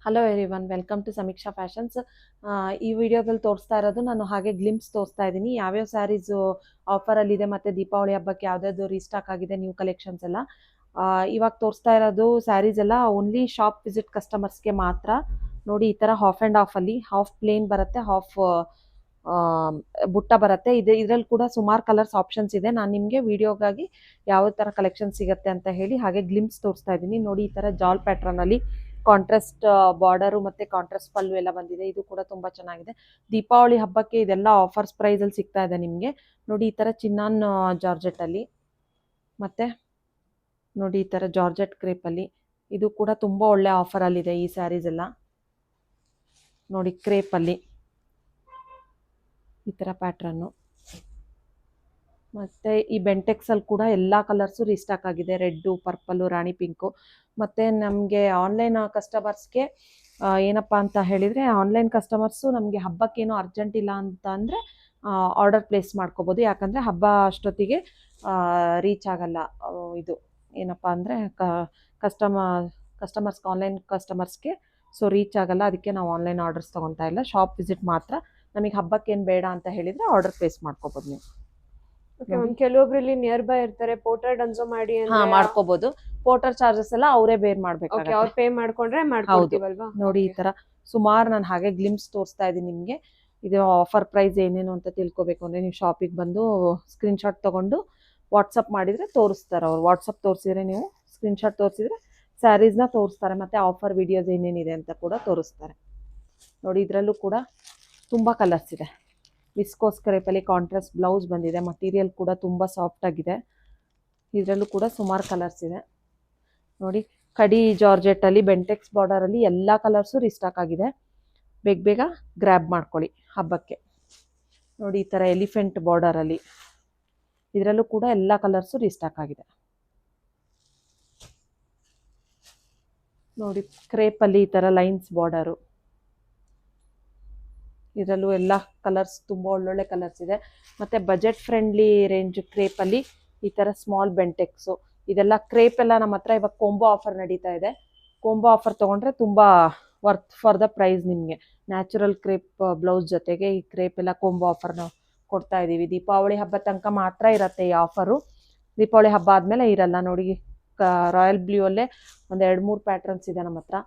Hello everyone, welcome to ಸಮೀಕ್ಷಾ fashions. ಈ ವಿಡಿಯೋದಲ್ಲಿ ತೋರಿಸ್ತಾ ಇರೋದು ನಾನು ಹಾಗೆ ಗ್ಲಿಮ್ಸ್ ತೋರಿಸ್ತಾ ಇದ್ದೀನಿ ಯಾವ್ಯಾವ ಸ್ಯಾರೀಸು ಆಫರಲ್ಲಿದೆ ಮತ್ತು ದೀಪಾವಳಿ ಹಬ್ಬಕ್ಕೆ ಯಾವ್ದಾದ್ರು ರೀಸ್ಟಾಕ್ ಆಗಿದೆ ನ್ಯೂ ಕಲೆಕ್ಷನ್ಸ್ ಎಲ್ಲ. ಇವಾಗ ತೋರಿಸ್ತಾ ಇರೋದು ಸ್ಯಾರೀಸ್ ಎಲ್ಲ ಓನ್ಲಿ ಶಾಪ್ ವಿಸಿಟ್ ಕಸ್ಟಮರ್ಸ್ಗೆ ಮಾತ್ರ. ನೋಡಿ, ಈ ಥರ ಹಾಫ್ ಆ್ಯಂಡ್ ಹಾಫಲ್ಲಿ ಹಾಫ್ ಪ್ಲೇನ್ ಬರುತ್ತೆ, ಹಾಫ್ ಬುಟ್ಟ ಬರುತ್ತೆ. ಇದರಲ್ಲಿ ಕೂಡ ಸುಮಾರು ಕಲರ್ಸ್ ಆಪ್ಷನ್ಸ್ ಇದೆ. ನಾನು ನಿಮಗೆ ವಿಡಿಯೋಗಾಗಿ ಯಾವ ಥರ ಕಲೆಕ್ಷನ್ ಸಿಗುತ್ತೆ ಅಂತ ಹೇಳಿ ಹಾಗೆ ಗ್ಲಿಮ್ಸ್ ತೋರಿಸ್ತಾ ಇದ್ದೀನಿ. ನೋಡಿ, ಈ ಥರ ಜಾಲ್ ಪ್ಯಾಟ್ರನಲ್ಲಿ ಕಾಂಟ್ರಾಸ್ಟ್ ಬಾರ್ಡರು ಮತ್ತು ಕಾಂಟ್ರಾಸ್ಟ್ ಪಲ್ಲು ಎಲ್ಲ ಬಂದಿದೆ. ಇದು ಕೂಡ ತುಂಬ ಚೆನ್ನಾಗಿದೆ. ದೀಪಾವಳಿ ಹಬ್ಬಕ್ಕೆ ಇದೆಲ್ಲ ಆಫರ್ಸ್ ಪ್ರೈಸಲ್ಲಿ ಸಿಗ್ತಾ ಇದೆ ನಿಮಗೆ. ನೋಡಿ, ಈ ಥರ ಚಿನ್ನಾನ್ ಜಾರ್ಜೆಟಲ್ಲಿ, ಮತ್ತು ನೋಡಿ ಈ ಥರ ಜಾರ್ಜೆಟ್ ಕ್ರೇಪಲ್ಲಿ ಇದು ಕೂಡ ತುಂಬ ಒಳ್ಳೆ ಆಫರಲ್ಲಿದೆ ಈ ಸ್ಯಾರೀಸ್ ಎಲ್ಲ. ನೋಡಿ, ಕ್ರೇಪಲ್ಲಿ ಈ ಥರ ಪ್ಯಾಟ್ರನ್ನು, ಮತ್ತು ಈ ಬೆಂಟೆಕ್ಸಲ್ಲಿ ಕೂಡ ಎಲ್ಲ ಕಲರ್ಸು ರೀಸ್ಟಾಕ್ ಆಗಿದೆ. ರೆಡ್ಡು, ಪರ್ಪಲ್ಲು, ರಾಣಿ ಪಿಂಕು. ಮತ್ತು ನಮಗೆ ಆನ್ಲೈನ್ ಕಸ್ಟಮರ್ಸ್ಗೆ ಏನಪ್ಪ ಅಂತ ಹೇಳಿದರೆ, ಆನ್ಲೈನ್ ಕಸ್ಟಮರ್ಸು ನಮಗೆ ಹಬ್ಬಕ್ಕೇನು ಅರ್ಜೆಂಟ್ ಇಲ್ಲ ಅಂತ ಅಂದರೆ ಆರ್ಡರ್ ಪ್ಲೇಸ್ ಮಾಡ್ಕೋಬೋದು. ಯಾಕಂದರೆ ಹಬ್ಬ ಅಷ್ಟೊತ್ತಿಗೆ ರೀಚ್ ಆಗಲ್ಲ. ಇದು ಏನಪ್ಪ ಅಂದರೆ ಕಸ್ಟಮರ್ಸ್ಗೆ, ಆನ್ಲೈನ್ ಕಸ್ಟಮರ್ಸ್ಗೆ ರೀಚ್ ಆಗಲ್ಲ. ಅದಕ್ಕೆ ನಾವು ಆನ್ಲೈನ್ ಆರ್ಡರ್ಸ್ ತೊಗೊತಾ ಇಲ್ಲ. ಶಾಪ್ ವಿಸಿಟ್ ಮಾತ್ರ. ನಮಗೆ ಹಬ್ಬಕ್ಕೇನು ಬೇಡ ಅಂತ ಹೇಳಿದರೆ ಆರ್ಡರ್ ಪ್ಲೇಸ್ ಮಾಡ್ಕೋಬೋದು ನೀವು. ಕೆಲವೊಬ್ರು ಇಲ್ಲಿ ನಿಯರ್ ಬೈ ಇರ್ತಾರೆ, ಪೋರ್ಟರ್ ಡನ್ಸೋ ಮಾಡಿ ಮಾಡ್ಕೋಬಹುದು. ಪೋರ್ಟರ್ ಚಾರ್ಜಸ್ ಎಲ್ಲ ಅವರೇ ಬೇರ್ ಮಾಡ್ಬೇಕು. ಅವ್ರು ಪೇ ಮಾಡ್ಕೊಂಡ್ರೆ ಮಾಡ್ಕೊಡ್ತೀವಲ್ವಾ. ನೋಡಿ, ಈ ತರ ಸುಮಾರು ನಾನು ಹಾಗೆ ಗ್ಲಿಮ್ಸ್ ತೋರಿಸ್ತಾ ಇದ್ದೀನಿ ನಿಮಗೆ. ಇದು ಆಫರ್ ಪ್ರೈಸ್ ಏನೇನು ಅಂತ ತಿಳ್ಕೊಬೇಕು ಅಂದರೆ ನೀವು ಶಾಪಿಗೆ ಬಂದು ಸ್ಕ್ರೀನ್ಶಾಟ್ ತೊಗೊಂಡು ವಾಟ್ಸಪ್ ಮಾಡಿದರೆ ತೋರಿಸ್ತಾರೆ ಅವ್ರು. ವಾಟ್ಸಪ್ ತೋರಿಸಿದ್ರೆ, ನೀವು ಸ್ಕ್ರೀನ್ಶಾಟ್ ತೋರಿಸಿದ್ರೆ ಸ್ಯಾರೀಸ್ನ ತೋರಿಸ್ತಾರೆ, ಮತ್ತು ಆಫರ್ ವಿಡಿಯೋಸ್ ಏನೇನಿದೆ ಅಂತ ಕೂಡ ತೋರಿಸ್ತಾರೆ. ನೋಡಿ, ಇದರಲ್ಲೂ ಕೂಡ ತುಂಬ ಕಲರ್ಸ್ ಇದೆ. ವಿಸ್ಕೋಸ್ ಕ್ರೇಪಲ್ಲಿ ಕಾಂಟ್ರಾಸ್ಟ್ ಬ್ಲೌಸ್ ಬಂದಿದೆ. ಮಟೀರಿಯಲ್ ಕೂಡ ತುಂಬ ಸಾಫ್ಟ್ ಆಗಿದೆ. ಇದರಲ್ಲೂ ಕೂಡ ಸುಮಾರು ಕಲರ್ಸ್ ಇದೆ. ನೋಡಿ, ಕಡಿ ಜಾರ್ಜೆಟಲ್ಲಿ ಬೆಂಟೆಕ್ಸ್ ಬಾರ್ಡರಲ್ಲಿ ಎಲ್ಲ ಕಲರ್ಸು ರೀಸ್ಟಾಕ್ ಆಗಿದೆ. ಬೇಗ ಬೇಗ ಗ್ರ್ಯಾಬ್ ಮಾಡ್ಕೊಳ್ಳಿ ಹಬ್ಬಕ್ಕೆ. ನೋಡಿ, ಈ ಥರ ಎಲಿಫೆಂಟ್ ಬಾರ್ಡರಲ್ಲಿ ಇದರಲ್ಲೂ ಕೂಡ ಎಲ್ಲ ಕಲರ್ಸು ರೀಸ್ಟಾಕ್ ಆಗಿದೆ. ನೋಡಿ, ಕ್ರೇಪಲ್ಲಿ ಈ ಥರ ಲೈನ್ಸ್ ಬಾರ್ಡರು, ಇದರಲ್ಲೂ ಎಲ್ಲ ಕಲರ್ಸ್ ತುಂಬ ಒಳ್ಳೊಳ್ಳೆ ಕಲರ್ಸ್ ಇದೆ. ಮತ್ತು ಬಜೆಟ್ ಫ್ರೆಂಡ್ಲಿ ರೇಂಜ್ ಕ್ರೇಪಲ್ಲಿ ಈ ಥರ ಸ್ಮಾಲ್ ಬೆಂಟೆಕ್ಸು, ಇದೆಲ್ಲ ಕ್ರೇಪ್ ಎಲ್ಲ ನಮ್ಮ ಹತ್ರ ಇವಾಗ ಕೋಂಬೋ ಆಫರ್ ನಡೀತಾ ಇದೆ. ಕೋಂಬೋ ಆಫರ್ ತೊಗೊಂಡ್ರೆ ತುಂಬ ವರ್ತ್ ಫಾರ್ ದ ಪ್ರೈಸ್ ನಿಮಗೆ. ನ್ಯಾಚುರಲ್ ಕ್ರೇಪ್ ಬ್ಲೌಸ್ ಜೊತೆಗೆ ಈ ಕ್ರೇಪ್ ಎಲ್ಲ ಕೋಂಬೋ ಆಫರ್ ನಾವು ಕೊಡ್ತಾ ಇದ್ದೀವಿ. ದೀಪಾವಳಿ ಹಬ್ಬ ತನಕ ಮಾತ್ರ ಇರುತ್ತೆ ಈ ಆಫರು. ದೀಪಾವಳಿ ಹಬ್ಬ ಆದಮೇಲೆ ಇರಲ್ಲ. ನೋಡಿ, ರಾಯಲ್ ಬ್ಲೂ ಅಲ್ಲೇ ಒಂದು 2-3 ಪ್ಯಾಟ್ರನ್ಸ್ ಇದೆ ನಮ್ಮ ಹತ್ರ.